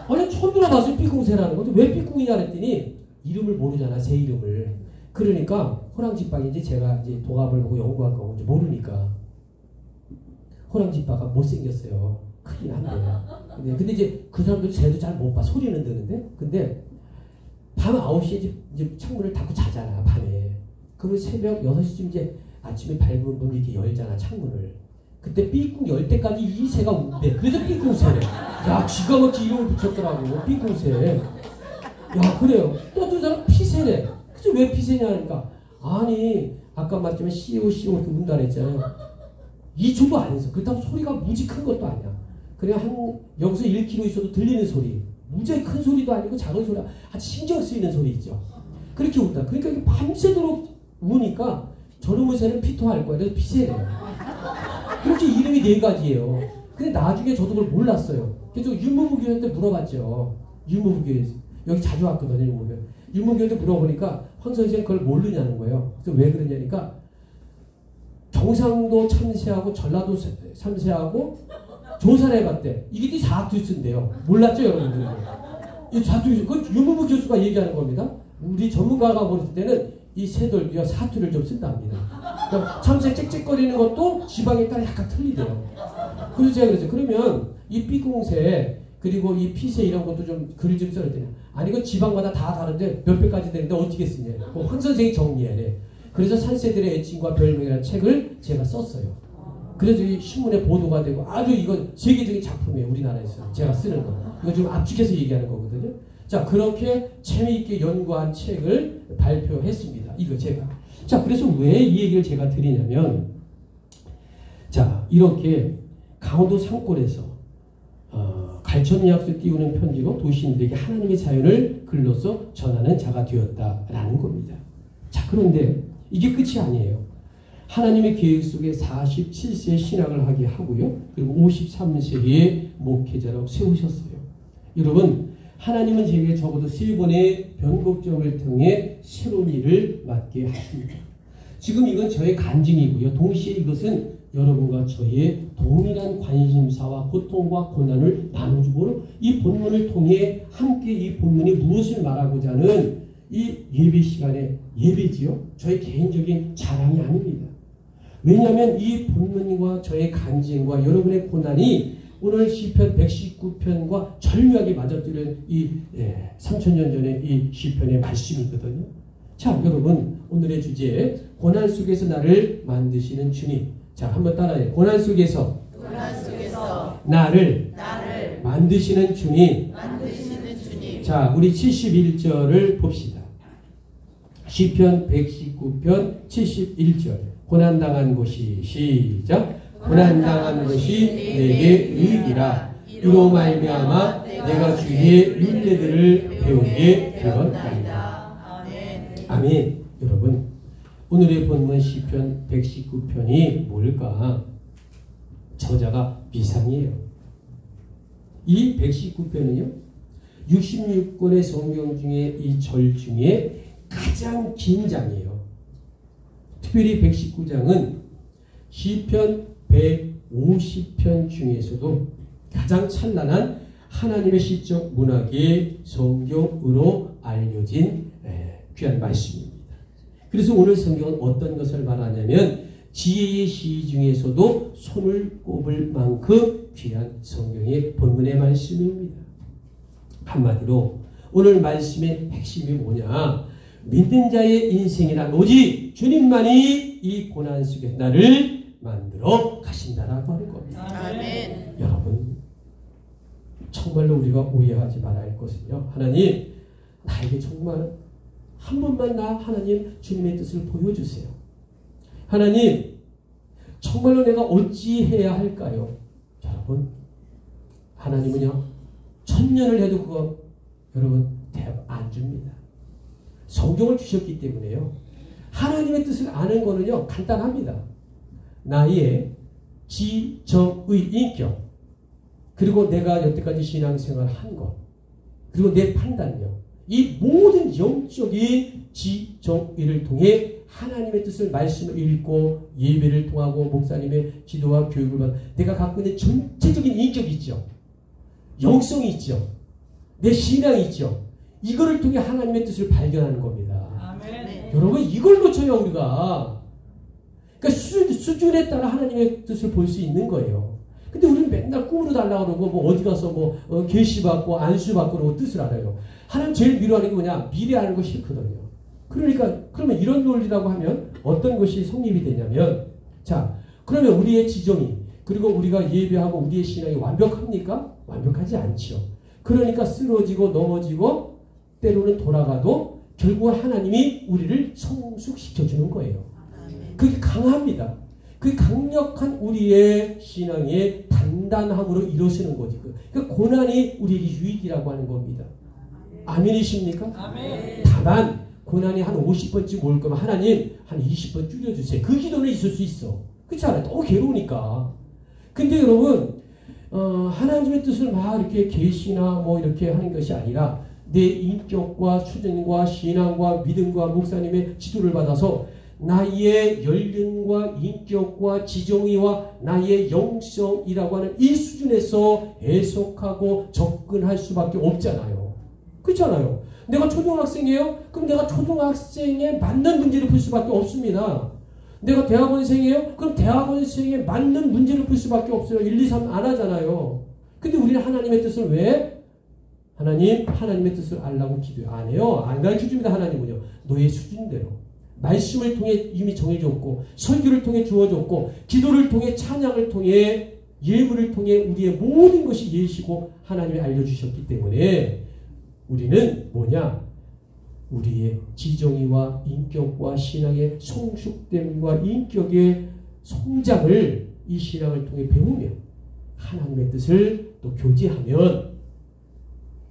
Speaker 1: 아니 처음 들어봤어요. 삐꿍새라는 거죠. 왜 삐꿍이냐 그랬더니 이름을 모르잖아. 새 이름을. 그러니까 호랑쥐박인지 제가 이제 도감을 보고 연구한 거고 모르니까 호랑쥐박가 못생겼어요. 크긴 한데. 근데 이제 그 사람들 새도 잘 못 봐. 소리는 듣는데. 근데 밤 9시에 이제 창문을 닫고 자잖아. 밤에. 그러면 새벽 6시쯤 이제 아침에 밝은 문을 이렇게 열잖아. 창문을. 그때 삐꿍 열 때까지 이 새가 운대. 그래서 삐꿍새래. 야, 기가 막히게 이름을 붙였더라고. 삐꿍새. 야, 그래요. 또 두 사람 피새래. 그래서 왜 피새냐 하니까 아니 아까 말했지만 씨오 이렇게 운다 그랬잖아요. 2초도 안 했어. 그렇다고 소리가 무지 큰 것도 아니야. 그냥 여기서 1km 있어도 들리는 소리. 무지하게 큰 소리도 아니고 작은 소리. 아주 신경 쓰이는 소리 있죠. 그렇게 운다. 그러니까 밤새도록 우니까 저놈의 새는 피토할 거야. 그래서 피세래요. 그렇게 이름이 4가지예요. 근데 나중에 저도 그걸 몰랐어요. 그래서 유무부교한테 물어봤죠. 유무부교에서. 여기 자주 왔거든요. 유무부교한테 물어보니까 황 선생님 그걸 모르냐는 거예요. 그래서 왜 그러냐니까 경상도 참새하고 전라도 참새하고 조사를 해봤대. 이게 사투리인데요. 몰랐죠, 여러분들? 이 사투리, 그 유무부 교수가 얘기하는 겁니다. 우리 전문가가 볼 때는 이 새들도요 사투리를 좀 쓴답니다. 그러니까 참새 짹짹거리는 것도 지방에 따라 약간 틀리대요. 그래서 제가 그랬어요. 그러면 이 삐공새 그리고 이 피새 이런 것도 좀 글을 좀 써야 되냐? 아니 이거 지방마다 다 다른데 몇 배까지 되는데 어떻게 쓰냐? 황 선생이 정리해야 돼. 그래서 산새들의 애칭과 별명이라는 책을 제가 썼어요. 그래서 이 신문에 보도가 되고 아주 이건 세계적인 작품이에요. 우리나라에서 제가 쓰는 거. 이거 좀 압축해서 얘기하는 거거든요. 자, 그렇게 재미있게 연구한 책을 발표했습니다. 이거 제가. 자, 그래서 왜 이 얘기를 제가 드리냐면, 자, 이렇게 강원도 산골에서 갈천리학수 띄우는 편지로 도시인들에게 하나님의 자연을 글로써 전하는 자가 되었다라는 겁니다. 자, 그런데 이게 끝이 아니에요. 하나님의 계획 속에 47세에 신학을 하게 하고요. 그리고 53세에 목회자로 세우셨어요. 여러분, 하나님은 제게 적어도 3번의 변곡점을 통해 새로운 일을 맡게 하십니다. 지금 이건 저의 간증이고요. 동시에 이것은 여러분과 저의 동일한 관심사와 고통과 고난을 나눠주고 이 본문을 통해 함께 이 본문이 무엇을 말하고자 하는 이 예배 시간에 예배지요. 저의 개인적인 자랑이 아닙니다. 왜냐하면 이 본문과 저의 간증과 여러분의 고난이 오늘 시편 119편과 절묘하게 맞아떨어진 이 3000년 전의 이 시편의 말씀이거든요. 자, 여러분 오늘의 주제 고난 속에서 나를 만드시는 주님. 자, 한번 따라해요. 고난 속에서 나를 만드시는 주님. 자, 우리 71절을 봅시다. 시편 119편 71절. 고난당한 것이 시작. 고난당한 것이 내게 의이라. 이로 말미암아 내가 주의 율례들을 배우게 되었나이다. 아멘. 여러분, 오늘의 본문 시편 119편이 뭘까? 저자가 비상이에요. 이 119편은요 66권의 성경 중에 이 절 중에 가장 긴 장이에요. 특별히 119장은 시편 150편 중에서도 가장 찬란한 하나님의 시적 문학의 성경으로 알려진 귀한 말씀입니다. 그래서 오늘 성경은 어떤 것을 말하냐면 지혜의 시 중에서도 손을 꼽을 만큼 귀한 성경의 본문의 말씀입니다. 한마디로 오늘 말씀의 핵심이 뭐냐? 믿는 자의 인생이란 오직 주님만이 이 고난 속에 나를 만들어 가신다라고 하는 겁니다.
Speaker 2: 아멘.
Speaker 1: 여러분, 정말로 우리가 오해하지 말아야 할 것은요. 하나님, 나에게 정말 한 번만 나 하나님 주님의 뜻을 보여주세요. 하나님, 정말로 내가 어찌해야 할까요? 여러분, 하나님은요 1000년을 해도 그거 여러분 대답 안 줍니다. 성경을 주셨기 때문에요. 하나님의 뜻을 아는 거는요 간단합니다. 나의 지, 정, 의, 인격, 그리고 내가 여태까지 신앙생활 한 것, 그리고 내 판단력, 이 모든 영적인 지, 정, 의를 통해 하나님의 뜻을 말씀을 읽고 예배를 통하고 목사님의 지도와 교육을 받아 내가 갖고 있는 전체적인 인격이 있죠. 영성이 있죠. 내 신앙이 있죠. 이거를 통해 하나님의 뜻을 발견하는 겁니다.
Speaker 2: 아멘.
Speaker 1: 여러분, 이걸 놓쳐요 우리가. 그러니까 수준에 따라 하나님의 뜻을 볼 수 있는 거예요. 근데 우리는 맨날 꿈으로 달라고 그러고 뭐 어디 가서 계시 받고 안수 받고 그러고 뜻을 알아요. 하나님 제일 미워하는 게 뭐냐? 미래 아는 거 싫거든요. 그러니까 그러면 이런 논리라고 하면 어떤 것이 성립이 되냐면, 자, 그러면 우리의 지정이 그리고 우리가 예배하고 우리의 신앙이 완벽합니까? 완벽하지 않죠. 그러니까 쓰러지고 넘어지고 때로는 돌아가도 결국 하나님이 우리를 성숙시켜주는 거예요. 그게 강합니다. 그 강력한 우리의 신앙의 단단함으로 이루어지는 거지. 그 고난이 우리에게 유익이라고 하는 겁니다. 아멘이십니까?
Speaker 2: 아멘.
Speaker 1: 다만 고난이 한 50번쯤 올 거면 하나님 한 20번 줄여주세요. 그 기도는 있을 수 있어. 그렇지 않아요? 너무 괴로우니까. 근데 여러분 하나님의 뜻을 막 이렇게 계시나 뭐 이렇게 하는 것이 아니라 내 인격과 수준과 신앙과 믿음과 목사님의 지도를 받아서 나의 연륜과 인격과 지정의와 나의 영성이라고 하는 이 수준에서 해석하고 접근할 수밖에 없잖아요. 그렇잖아요. 내가 초등학생이에요? 그럼 내가 초등학생에 맞는 문제를 풀 수밖에 없습니다. 내가 대학원생이에요? 그럼 대학원생에 맞는 문제를 풀 수밖에 없어요. 1, 2, 3 안 하잖아요. 근데 우리는 하나님의 뜻을 왜? 하나님의 뜻을 알라고 기도 안 해요. 안 가르쳐줍니다. 하나님은요. 너의 수준대로. 말씀을 통해 이미 정해줬고 설교를 통해 주어졌고 기도를 통해 찬양을 통해 예물을 통해 우리의 모든 것이 예시고 하나님이 알려주셨기 때문에 우리는 뭐냐? 우리의 지정의와 인격과 신앙의 성숙됨과 인격의 성장을 이 신앙을 통해 배우며 하나님의 뜻을 또 교제하면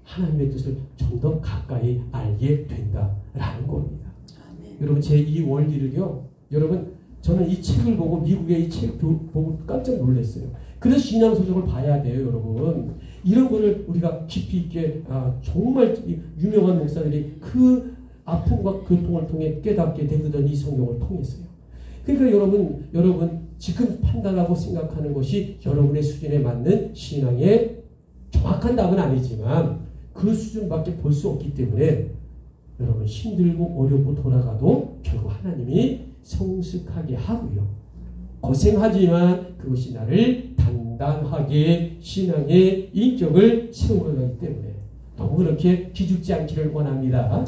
Speaker 1: 하나님의 뜻을 좀 더 가까이 알게 된다라는 겁니다. 아멘. 여러분 제 이 원리를요. 여러분 저는 이 책을 보고 미국의 이 책 보고 깜짝 놀랐어요. 그래서 신앙서적을 봐야 돼요. 여러분. 이런 거를 우리가 깊이 있게 정말 유명한 목사들이 그 아픔과 고통을 통해 깨닫게 되거든 이 성경을 통해서요. 그러니까 여러분 지금 판단하고 생각하는 것이 여러분의 수준에 맞는 신앙의 정확한 답은 아니지만 그 수준밖에 볼 수 없기 때문에 여러분 힘들고 어렵고 돌아가도 결국 하나님이 성숙하게 하고요. 고생하지만 그것이 나를 단단하게 신앙의 인격을 세워가기 때문에 너무 그렇게 기죽지 않기를 원합니다.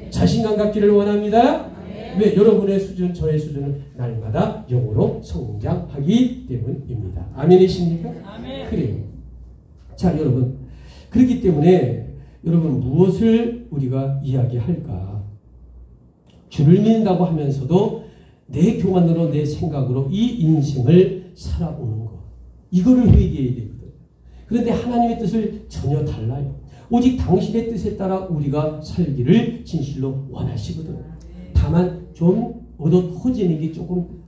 Speaker 1: 자신감 갖기를 원합니다. 왜? 여러분의 수준, 저의 수준은 날마다 영으로 성장하기 때문입니다. 아멘이십니까? 아멘. 그래요. 자, 여러분. 그렇기 때문에 여러분 무엇을 우리가 이야기할까? 주를 믿는다고 하면서도 내 교만으로 내 생각으로 이 인생을 살아오는 것. 이거를 회개해야 되거든. 그런데 하나님의 뜻을 전혀 달라요. 오직 당신의 뜻에 따라 우리가 살기를 진실로 원하시거든. 다만 좀 얻어터지는 게 조금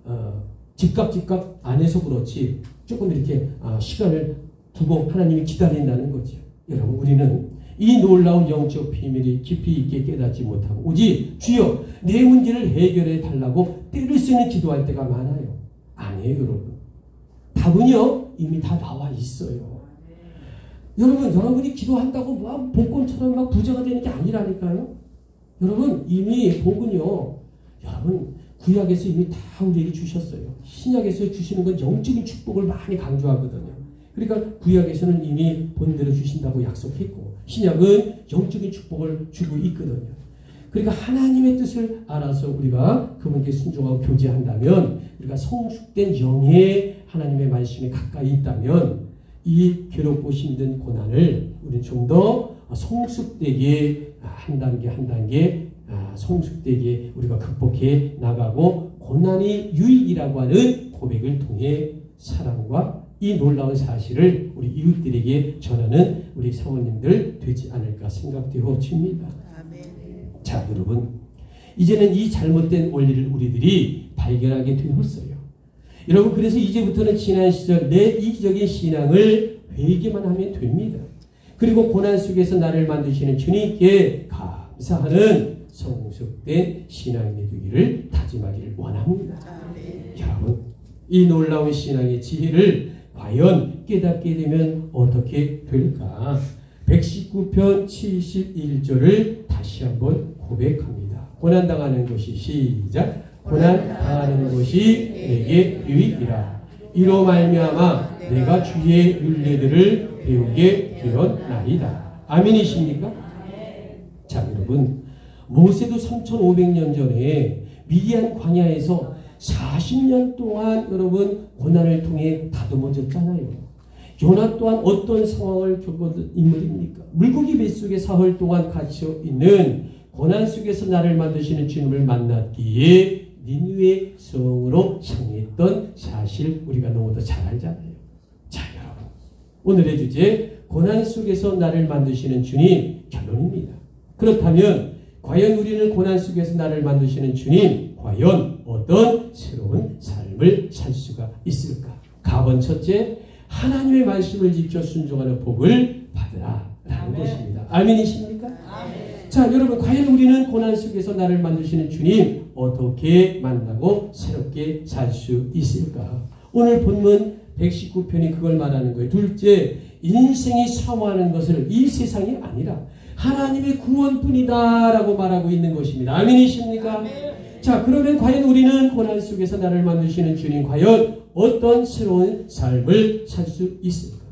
Speaker 1: 즉각 안 해서 그렇지 조금 이렇게 시간을 두고 하나님이 기다린다는 거죠. 여러분 우리는 이 놀라운 영적 비밀이 깊이 있게 깨닫지 못하고 오직 주여 내 문제를 해결해 달라고 때를 쓰는 기도할 때가 많아요. 아니에요 여러분. 답은요 이미 다 나와 있어요. 여러분이 기도한다고 막 복권처럼 막 부자가 되는 게 아니라니까요. 여러분 이미 복은요 여러분 구약에서 이미 다 우리에게 주셨어요. 신약에서 주시는 건 영적인 축복을 많이 강조하거든요. 그러니까 구약에서는 이미 본대로 주신다고 약속했고 신약은 영적인 축복을 주고 있거든요. 그러니까 하나님의 뜻을 알아서 우리가 그분께 순종하고 교제한다면 우리가 성숙된 영의 하나님의 말씀에 가까이 있다면 이 괴롭고 힘든 고난을 우리는 좀 더 성숙되게 한 단계 성숙되게 우리가 극복해 나가고 고난이 유익이라고 하는 고백을 통해 사랑과 이 놀라운 사실을 우리 이웃들에게 전하는 우리 사모님들 되지 않을까 생각되어집니다. 자 여러분 이제는 이 잘못된 원리를 우리들이 발견하게 되었어요. 여러분 그래서 이제부터는 지난 시절 내 이기적인 신앙을 회개만 하면 됩니다. 그리고 고난 속에서 나를 만드시는 주님께 감사하는 성숙된 신앙이 되기를 다짐하기를 원합니다. 여러분 이 놀라운 신앙의 지혜를 과연 깨닫게 되면 어떻게 될까? 119편 71절을 다시 한번 고백합니다. 고난당하는 것이 시작. 고난당하는 것이 내게 유익이라. 이로 말미암아 내가 주의 율례들을 배우게 되었나이다. 아멘이십니까? 자 여러분 모세도 3500년 전에 미디안 광야에서 40년 동안 여러분 고난을 통해 다듬어졌잖아요. 요나 또한 어떤 상황을 겪은 인물입니까? 물고기 뱃속에 사흘 동안 갇혀 있는 고난 속에서 나를 만드시는 주님을 만났기에 니느웨 성으로 향했던 사실 우리가 너무도 잘 알잖아요. 자 여러분 오늘의 주제 고난 속에서 나를 만드시는 주님 결론입니다. 그렇다면 과연 우리는 고난 속에서 나를 만드시는 주님, 과연 어떤 새로운 삶을 살 수가 있을까? 가번 첫째, 하나님의 말씀을 지켜 순종하는 복을 받으라 라는 것입니다. 아멘이십니까? 아멘. 자, 여러분, 과연 우리는 고난 속에서 나를 만드시는 주님 어떻게 만나고 새롭게 살 수 있을까? 오늘 본문 119편이 그걸 말하는 거예요. 둘째, 인생이 사모하는 것을 이 세상이 아니라 하나님의 구원뿐이다 라고 말하고 있는 것입니다. 아멘이십니까? 아멘. 자, 그러면 과연 우리는 고난 속에서 나를 만드시는 주님 과연 어떤 새로운 삶을 살 수 있을까?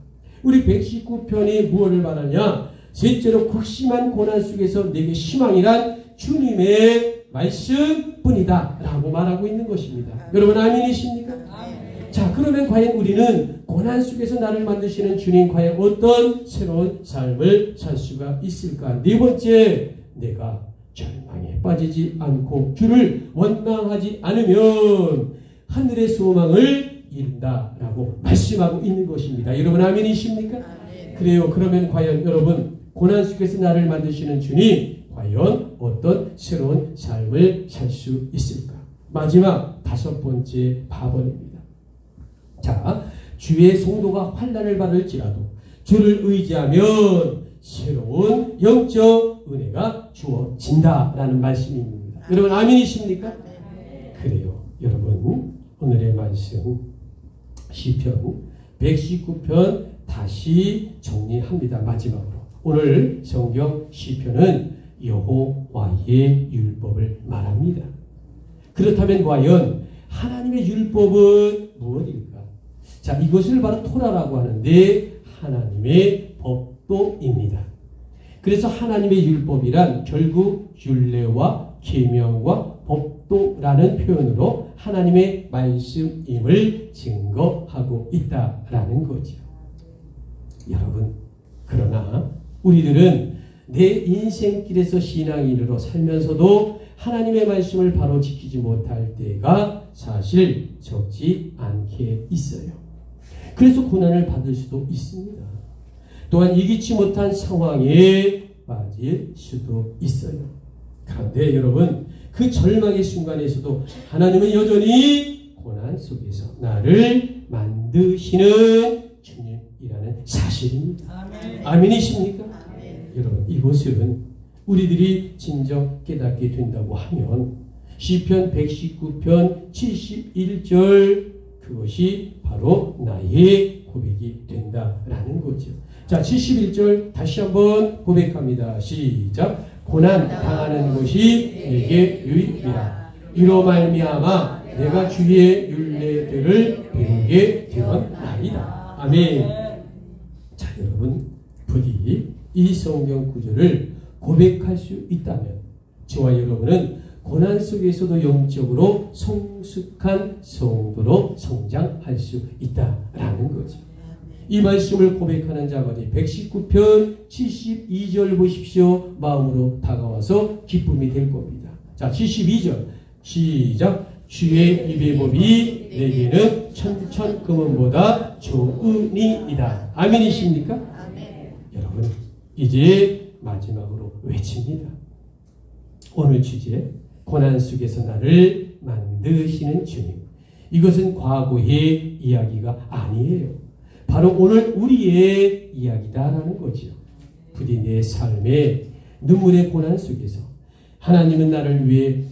Speaker 1: 우리 119편이 무엇을 말하냐? 셋째로 극심한 고난 속에서 내게 희망이란 주님의 말씀뿐이다 라고 말하고 있는 것입니다. 여러분 아멘이십니까? 자, 그러면 과연 우리는 고난 속에서 나를 만드시는 주님 과연 어떤 새로운 삶을 살 수가 있을까? 네 번째, 내가 절망에 빠지지 않고 주를 원망하지 않으면 하늘의 소망을 이룬다라고 말씀하고 있는 것입니다. 여러분 아멘이십니까? 아멘. 그래요. 그러면 과연 여러분 고난 속에서 나를 만드시는 주님 과연 어떤 새로운 삶을 살 수 있을까? 마지막 다섯 번째 바본입니다. 자, 주의 성도가 환난을 받을지라도 주를 의지하면 새로운 영적 은혜가 주어진다라는 말씀입니다. 여러분 아멘이십니까? 그래요. 여러분 오늘의 말씀 시편 119편 다시 정리합니다. 마지막으로 오늘 성경 시편은 여호와의 율법을 말합니다. 그렇다면 과연 하나님의 율법은 무엇일까? 자, 이것을 바로 토라라고 하는데 하나님의 법도입니다. 그래서 하나님의 율법이란 결국 율례와 계명과 법도라는 표현으로 하나님의 말씀임을 증거하고 있다라는 거죠. 여러분, 그러나 우리들은 내 인생길에서 신앙인으로 살면서도 하나님의 말씀을 바로 지키지 못할 때가 사실 적지 않게 있어요. 그래서 고난을 받을 수도 있습니다. 또한 이기지 못한 상황에 빠질 수도 있어요. 그런데 여러분, 그 절망의 순간에서도 하나님은 여전히 고난 속에서 나를 만드시는 주님이라는 사실입니다. 아멘. 아멘이십니까? 아멘. 여러분, 이것은 우리들이 진정 깨닫게 된다고 하면 시편 119편 71절 그것이 바로 나의 고백이 된다라는 거죠. 자, 71절 다시 한번 고백합니다. 시작. 고난 당하는 것이 내게 유익이라. 이로 말미암아 내가 주의 율례들을 배우게 되었나이다. 아멘. 자, 여러분, 부디 이 성경 구절을 고백할 수 있다면 저와 여러분은 고난 속에서도 영적으로 성숙한 성도로 성장할 수 있다라는 거죠. 이 말씀을 고백하는 자만이 119편 72절 보십시오. 마음으로 다가와서 기쁨이 될 겁니다. 자, 72절 시작. 주의 입의 법이 내게는 천천금은보다 좋으니이다. 아멘이십니까? 아멘. 여러분, 이제 마지막으로 외칩니다. 오늘 주제, 고난 속에서 나를 만드시는 주님. 이것은 과거의 이야기가 아니에요. 바로 오늘 우리의 이야기다라는 거죠. 부디 내 삶의 눈물의 고난 속에서 하나님은 나를 위해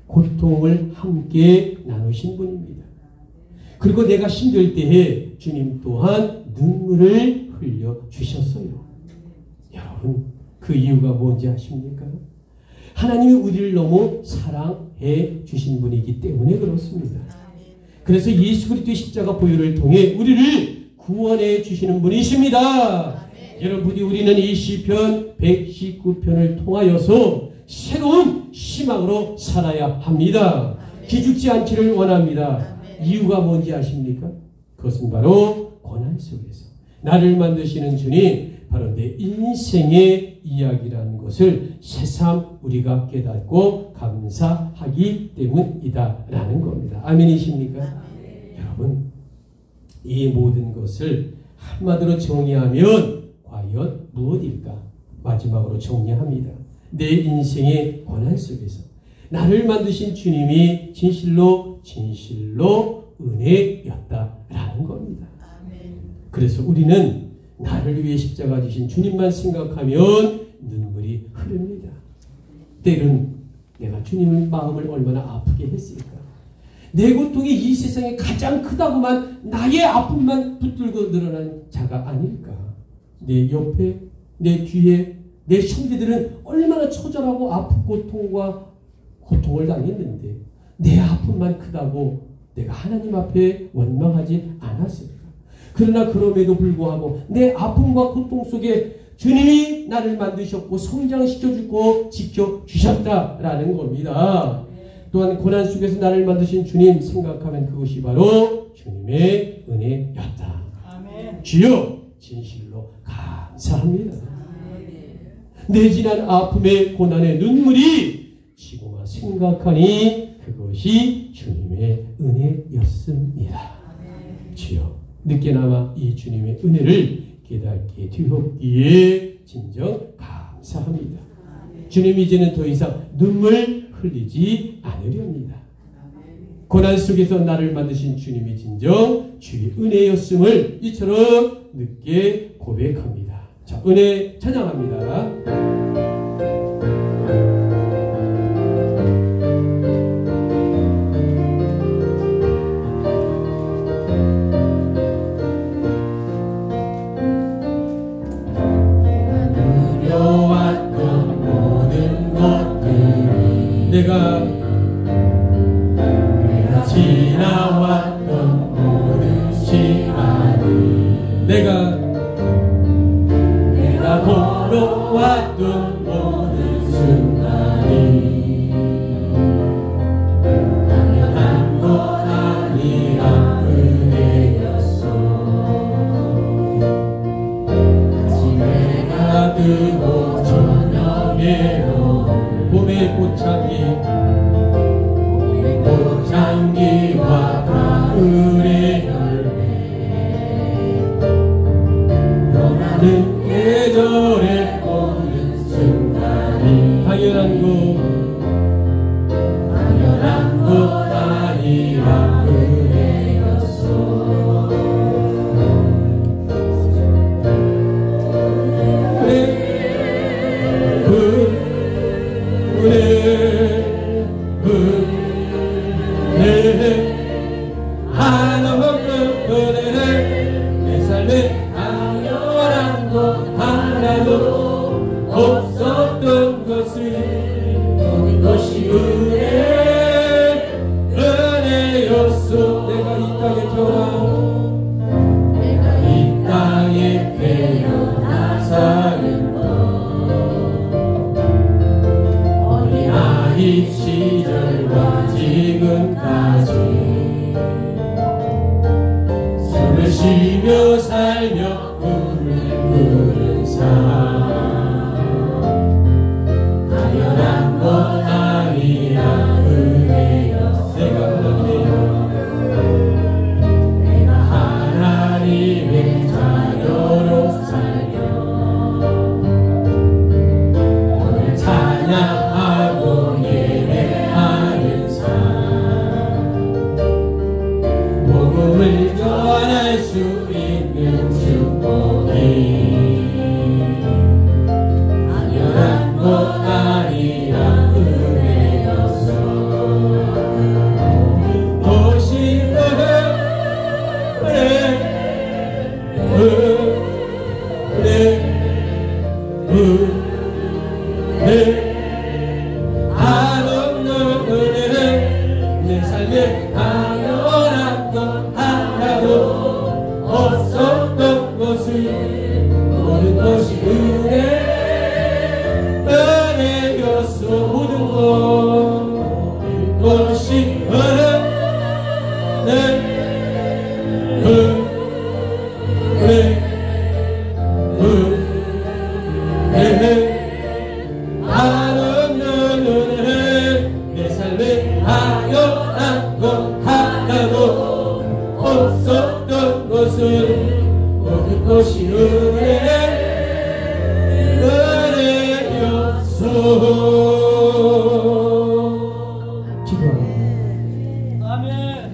Speaker 1: 고통을 함께 나누신 분입니다. 그리고 내가 힘들 때에 주님 또한 눈물을 흘려주셨어요. 여러분, 그 이유가 뭔지 아십니까? 하나님이 우리를 너무 사랑해 주신 분이기 때문에 그렇습니다. 그래서 예수 그리스도의 십자가 보혈을 통해 우리를 구원해 주시는 분이십니다. 여러분이 우리는 이 시편 119편을 통하여서 새로운 희망으로 살아야 합니다. 기죽지 않기를 원합니다. 이유가 뭔지 아십니까? 그것은 바로 고난 속에서 나를 만드시는 주님, 바로 내 인생의 이야기라는 것을 새삼 우리가 깨닫고 감사하기 때문이다라는 겁니다. 아멘이십니까? 아멘. 여러분, 이 모든 것을 한마디로 정의하면 과연 무엇일까? 마지막으로 정리합니다. 내 인생의 고난 속에서 나를 만드신 주님이 진실로 은혜였다라는 겁니다. 그래서 우리는 나를 위해 십자가 지신 주님만 생각하면 눈물이 흐릅니다. 때론 내가 주님의 마음을 얼마나 아프게 했을까. 내 고통이 이 세상에 가장 크다고만 나의 아픔만 붙들고 늘어난 자가 아닐까. 내 옆에, 내 뒤에, 내 형제들은 얼마나 처절하고 아프고 고통을 당했는데 내 아픔만 크다고 내가 하나님 앞에 원망하지 않았을까. 그러나 그럼에도 불구하고 내 아픔과 고통 속에 주님이 나를 만드셨고 성장시켜주고 지켜주셨다라는 겁니다. 또한 고난 속에서 나를 만드신 주님 생각하면 그것이 바로 주님의 은혜였다. 아멘. 주여 진실로 감사합니다. 내 지난 아픔의 고난의 눈물이 지금와 생각하니 그것이 주님의 은혜였습니다. 주여 늦게나마 이 주님의 은혜를 깨닫게 되었기에 진정 감사합니다. 주님 이제는 더 이상 눈물 흘리지 않으렵니다. 고난 속에서 나를 만드신 주님이 진정 주의 은혜였음을 이처럼 늦게 고백합니다. 자, 은혜 찬양합니다. 내가 지나왔던 모든 시간이 내가 걸어왔던 모든 순간이 당연한 것 아니라 은혜였소. 아침해가 뜨고 저녁에 봄의 꽃향기와 가을의 열매 변하는 계절의 모든 순간이 당연한 것 아니라 은혜였소. 내 삶에 당연한 것 하나도 없었던 것을 모든 것이 은혜였소. 내가 이 땅에 태어나 사는 것 어린아이 시절과 지금까지 숨을 쉬며 살며 꿈을 꾸는 삶 당연한 것 아니라 은혜였어. 내가 하나님의 자녀로 살며 오늘 찬양하고 예배하는 삶 복음을 전할 수 있는 축복이 당연한 것 아니라 은혜였어. 오신 한없는 은혜는 내 삶에 당연한 것 하나도 없었던 것을 모든 것이 은혜였소. 모든 것이 한없는 은혜 내 삶에 당연한 것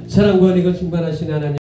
Speaker 1: 사랑과 은혜가 충만하신 하나님